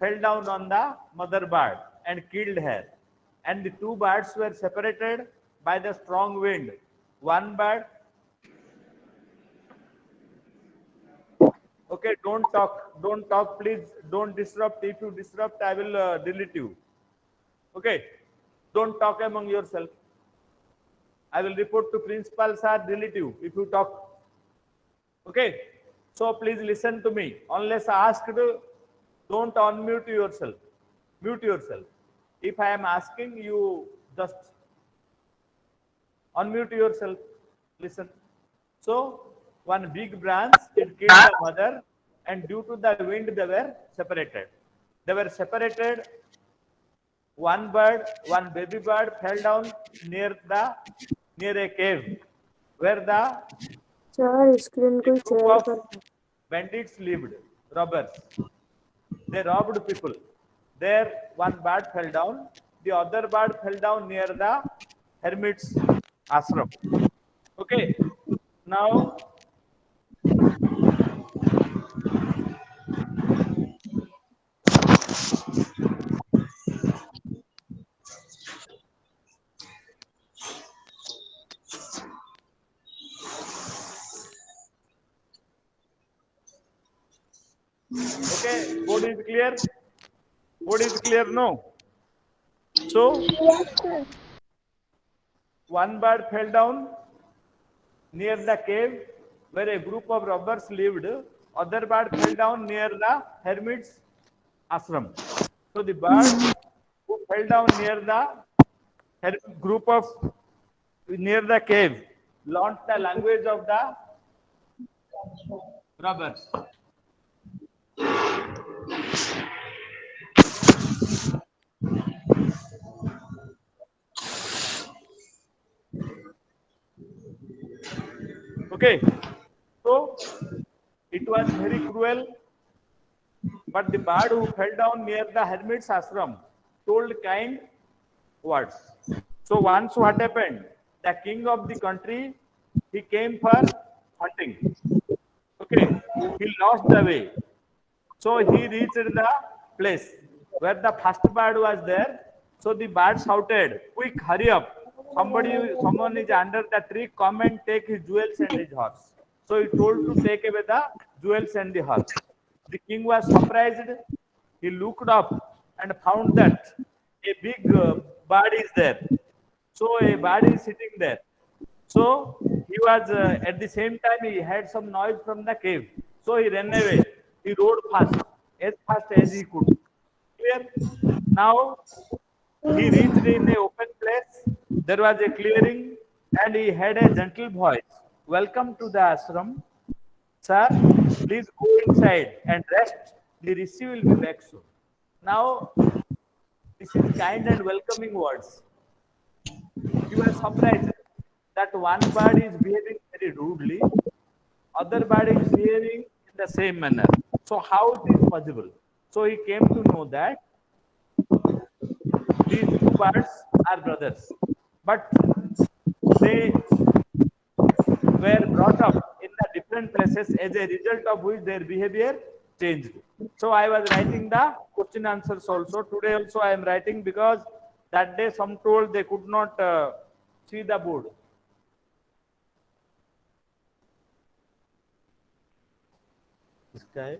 fell down on the mother bird and killed her, and the two birds were separated by the strong wind. One bird. Okay, don't talk. Don't talk, please. Don't disrupt. If you disrupt, I will delete you. Okay, don't talk among yourself. I will report to principal, sir, delete you if you talk. Okay, so please listen to me. Unless asked, don't unmute yourself. Mute yourself. If I am asking you, just unmute yourself. Listen. So one big branch, it killed the mother, and due to the wind, they were separated. They were separated. One bird, one baby bird fell down near a cave where the sir screen a को group share of कर. bandits lived, robbers. They robbed people. There, one bird fell down. The other bird fell down near the hermit's ashram. Okay. Now, okay, board is clear. Board is clear. No. So, one bird fell down near the cave where a group of robbers lived. Other bird fell down near the hermit's ashram. So the bird who fell down near the group of near the cave learnt the language of the robbers. Okay, so it was very cruel, but the bird who fell down near the hermit's ashram told kind words. So once what happened? The king of the country, he came for hunting. Okay, he lost the way. So he reached the place where the first bird was there. So the bird shouted, "Quick, hurry up! Someone is under the tree. Come and take his jewels and his horse." So he told to take away the jewels and the horse. The king was surprised. He looked up and found that a big bird is there. So a bird is sitting there. So he was at the same time he had some noise from the cave. So he ran away. He rode fast as he could. Clear? Now he reached in a open place. There was a clearing, and he had a gentle voice. "Welcome to the ashram, sir. Please go inside and rest. The rishi will be back soon." Now this is kind and welcoming words. He was surprised that one bird is behaving very rudely, other bird is behaving in the same manner. So how it is possible? So he came to know that these two birds are brothers, but they were brought up in the different places, as a result of which their behavior changed. So I was writing the question answers also. Today also I am writing because that day some told they could not see the board. इसका है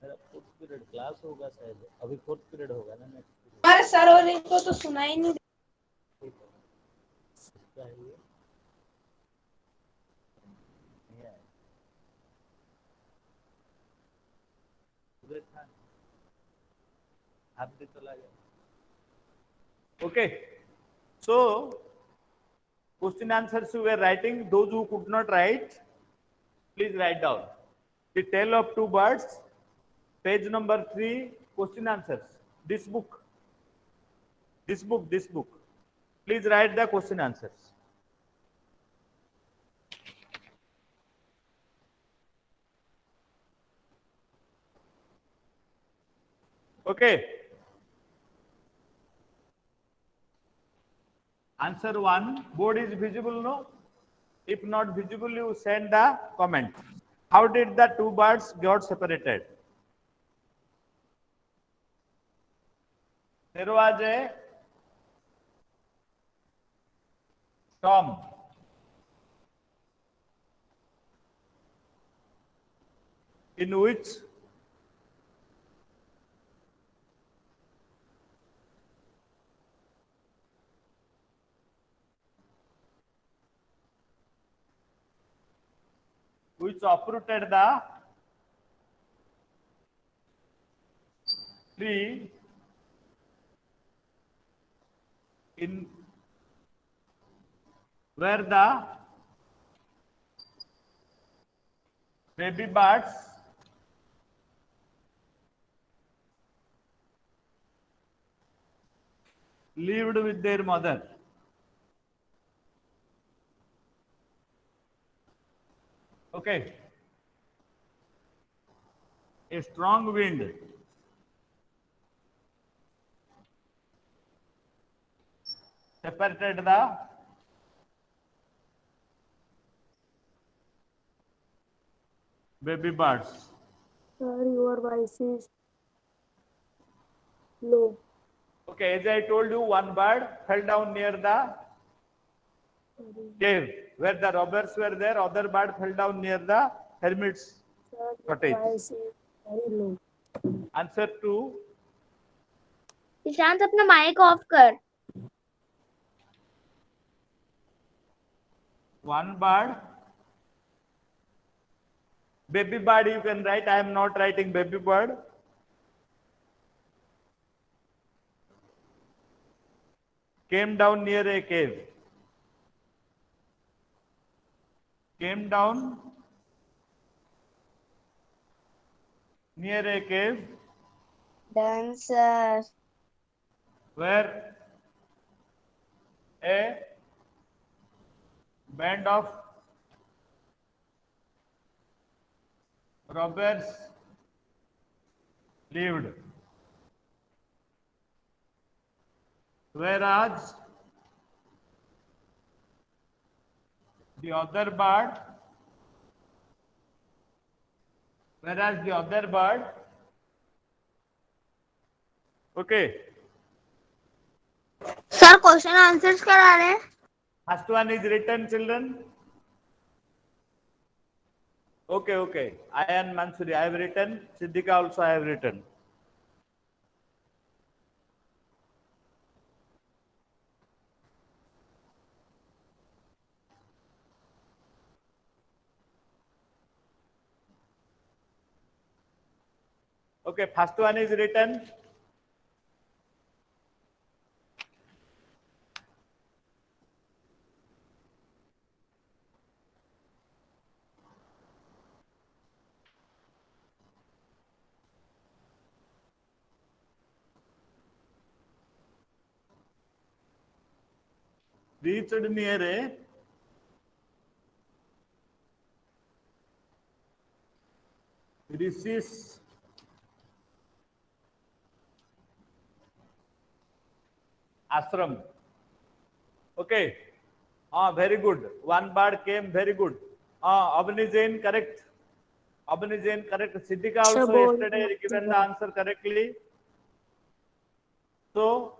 मेरा fourth period class होगा शायद अभी fourth period होगा ना next हमारे sir वाले को तो सुना ही नहीं. इसका है ये नहीं आया पूरे था हाथ भी चला गया. Okay, so question answers you were writing. Those who could not write, please write down. The Tale of Two Birds, page number 3, question answers. This book. Please write the question answers. Okay. Answer 1. Board is visible, no? If not visible, you send the comment. How did the two birds got separated? There was a storm. In which uprooted the tree in where the baby birds lived with their mother. Okay. A strong wind separated the baby birds. Sir, your voice is low. Okay, as I told you, one bird fell down near the cave where the robbers were there. Other bird fell down near the hermit's Sir, your cottage. voice is very low. Answer two. Ishant अपना mic off कर. One bird. Baby bird you can write. I am not writing baby bird. Came down near a cave. Came down near a cave Done, sir. where a band of robbers lived. Whereas the other bird, okay, sir question answers करा रहे हैं. first one is written, children. Okay, okay. Ayan Mansuri, I have written. Siddhika also I have written. Okay, first one is written. Reached near a Rishis ashram. Okay. Very good. One bird came. Very good. Abani Jain, correct. Abani Jain, correct. Siddhika also Shabol. yesterday given the answer correctly. So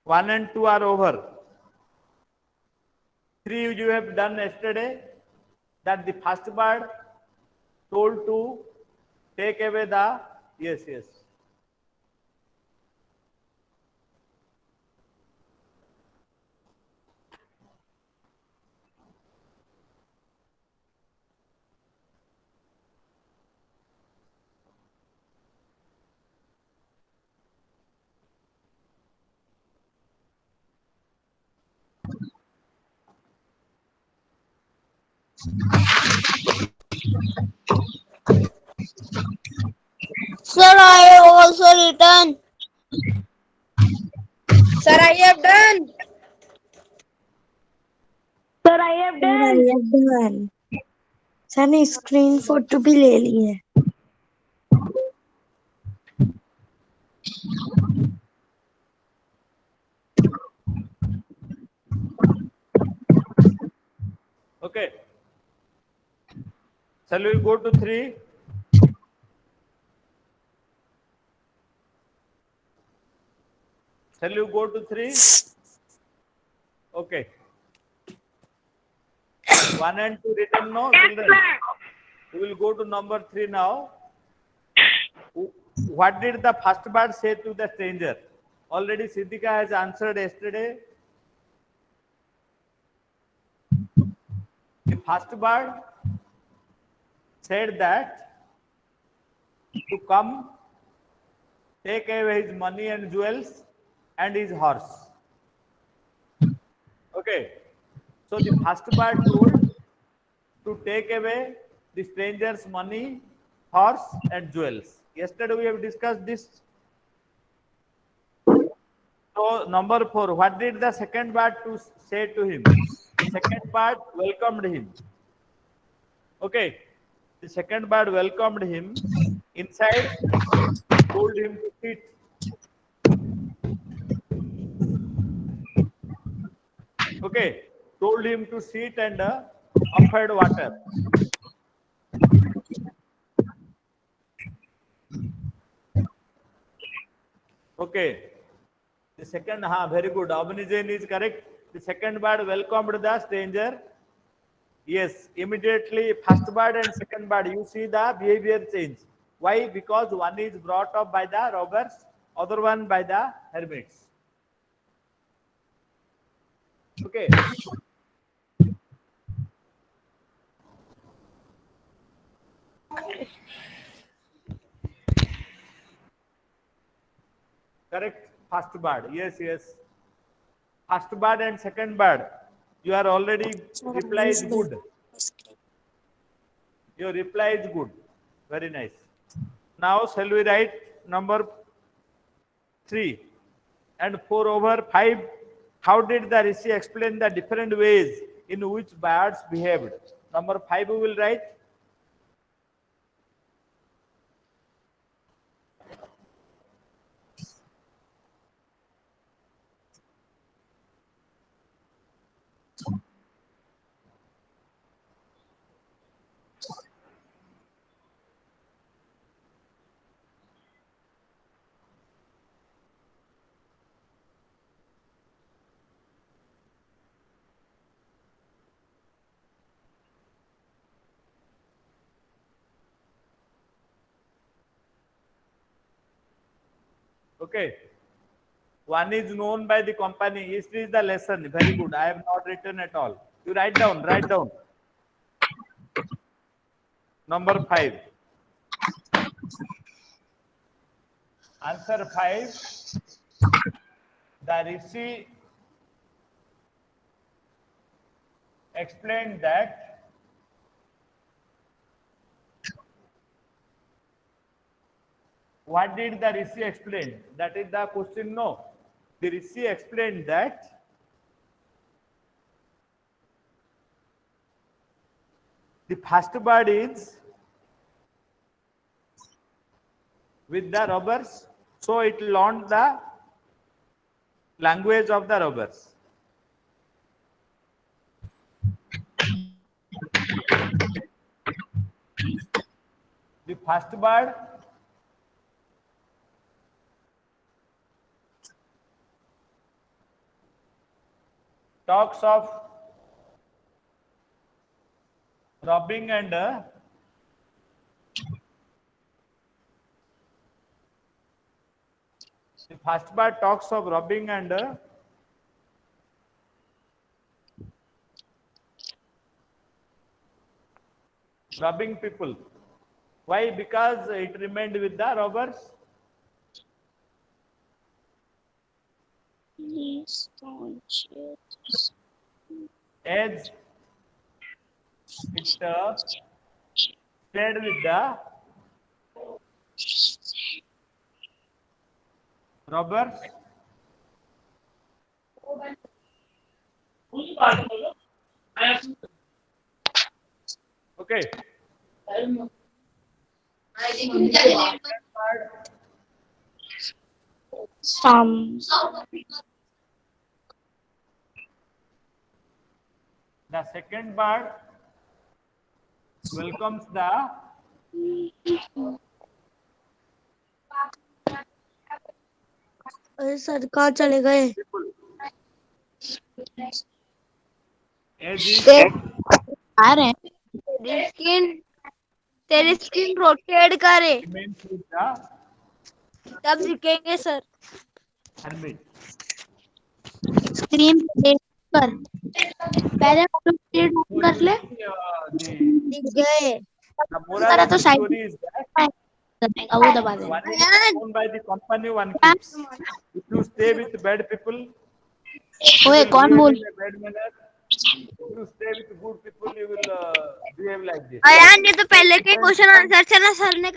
1 and 2 are over. 3 you have done yesterday. That the first bird told to take away the yes. Sir, I have also written. Sir, I have done. Sir, I have done. Sir ने screen photo भी ले ली है. Okay. Shall we go to 3? Shall you go to 3? Okay. 1 and 2 written, no, children? We will go to number 3 now. What did the first bird say to the stranger? Already Siddhika has answered yesterday. The first bird said that to come, take away his money and jewels and his horse. Okay. So the first bird told to take away the stranger's money, horse and jewels. Yesterday we have discussed this. So number 4, what did the second bird to say to him? The second bird welcomed him. Okay. The second bird welcomed him inside, told him to sit. Okay. Told him to sit and offered water. Okay. The second, very good. Avani Jain is correct. The second bird welcomed the stranger. Yes, immediately first bird and second bird, you see the behavior change. Why? Because one is brought up by the robbers, other one by the hermits. Okay. Correct. First bird. Yes, yes. First bird and second bird. You are already reply is good. Your reply is good. Very nice. Now shall we write number 3 and 4 over 5? How did the Rishi explain the different ways in which birds behaved? Number 5 we will write. Okay. One is known by the company. History is the lesson. Very good. I have not written at all. You write down. Write down. Number 5. Answer 5. The Rishi explained that what did the Rishi explain? That is the question. No. The Rishi explained that the first bird is with the robbers, so it learned the language of the robbers. The first bird talks of robbing and the first bird talks of robbing and robbing people. Why? Because it remained with the robbers. Please don't shoot. As it stayed with the robbers. Okay. Some. The second bird welcomes the अरे sir कहाँ चले गए? people. As is आ रहे हैं। तेरी screen rotate करे remains with the तब दिखेंगे सर। hermit. स्क्रीन रोटेट कर पहले रोटेट So कर you ले। see, दिख गए। the moral सारा of तो the side story is that करनेगा वो दबा दे। one is owned by the company one keeps. If you stay with bad people, you ओए will कौन behave बोल? in a bad manner. If you stay with good people, you will behave like this. Ayan ये तो पहले के question answer चला sir ने